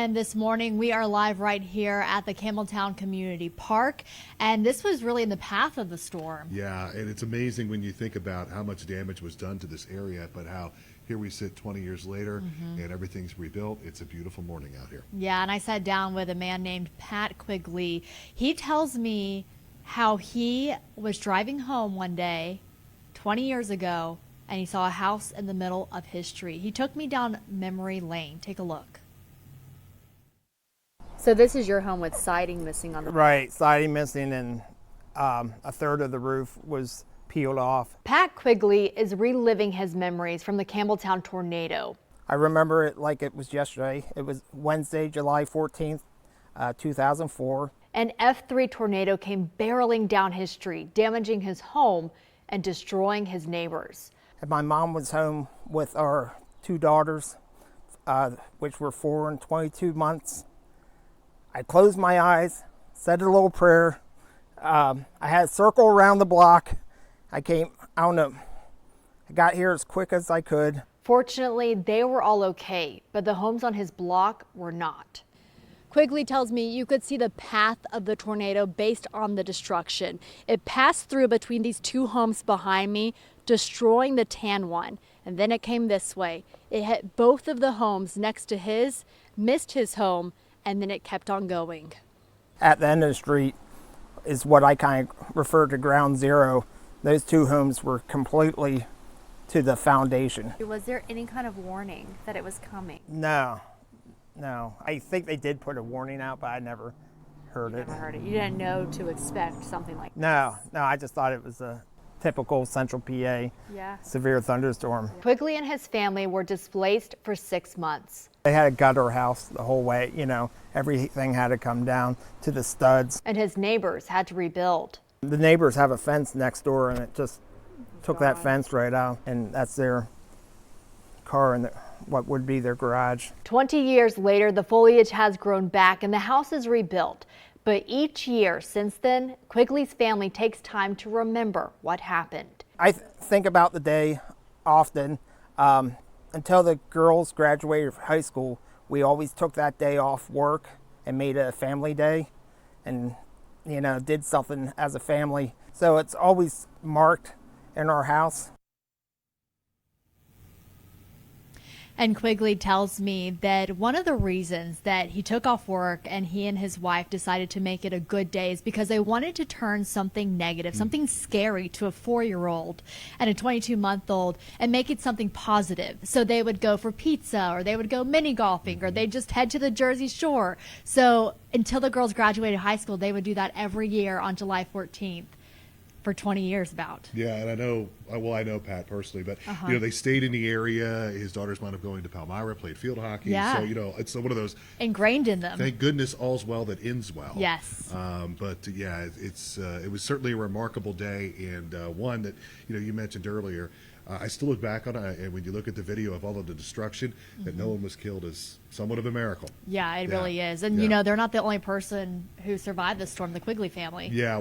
And this morning we are live right here at the Campbelltown Community Park, and this was really in the path of the storm. Yeah, and it's amazing when you think about how much damage was done to this area, but how here we sit 20 years later and everything's rebuilt. It's a beautiful morning out here. Yeah, and I sat down with a man named Pat Quigley. He tells me how he was driving home one day 20 years ago and he saw a house in the middle of his street. He took me down memory lane. Take a look. So this is your home with siding missing on the Right, siding missing, and a third of the roof was peeled off. Pat Quigley is reliving his memories from the Campbelltown tornado. I remember it like it was yesterday. It was Wednesday, July 14th, 2004. An F3 tornado came barreling down his street, damaging his home and destroying his neighbors. And my mom was home with our two daughters, which were 4 and 22 months. I closed my eyes, said a little prayer. I had a circle around the block. I got here as quick as I could. Fortunately, they were all okay, but the homes on his block were not. Quigley tells me you could see the path of the tornado based on the destruction. It passed through between these two homes behind me, destroying the tan one. And then it came this way. It hit both of the homes next to his, missed his home, and then it kept on going. At the end of the street is what I kind of refer to ground zero. Those two homes were completely to the foundation. Was there any kind of warning that it was coming? No. I think they did put a warning out, but I never heard it. Never heard it. You didn't know to expect something like this? No, I just thought it was a typical central PA severe thunderstorm. Quigley and his family were displaced for 6 months. They had a gutter house the whole way, everything had to come down to the studs. And his neighbors had to rebuild. The neighbors have a fence next door, and it just took that fence right out, and that's their car and what would be their garage. 20 years later, the foliage has grown back and the house is rebuilt. But each year since then, Quigley's family takes time to remember what happened. I think about the day often. Until the girls graduated from high school, we always took that day off work and made it a family day and, did something as a family. So it's always marked in our house. And Quigley tells me that one of the reasons that he took off work and he and his wife decided to make it a good day is because they wanted to turn something negative, something scary to a 4-year-old and a 22-month-old and make it something positive. So they would go for pizza, or they would go mini golfing, or they'd just head to the Jersey Shore. So until the girls graduated high school, they would do that every year on July 14th. For 20 years about. Yeah, and I know Pat personally, but they stayed in the area. His daughters wound up going to Palmyra, played field hockey. Yeah. So, it's one of those ingrained in them. Thank goodness all's well that ends well. Yes. But yeah, it was certainly a remarkable day, and one that, you mentioned earlier. I still look back on it, and when you look at the video of all of the destruction, that no one was killed is somewhat of a miracle. Yeah, it really is. And, they're not the only person who survived the storm, the Quigley family. Yeah.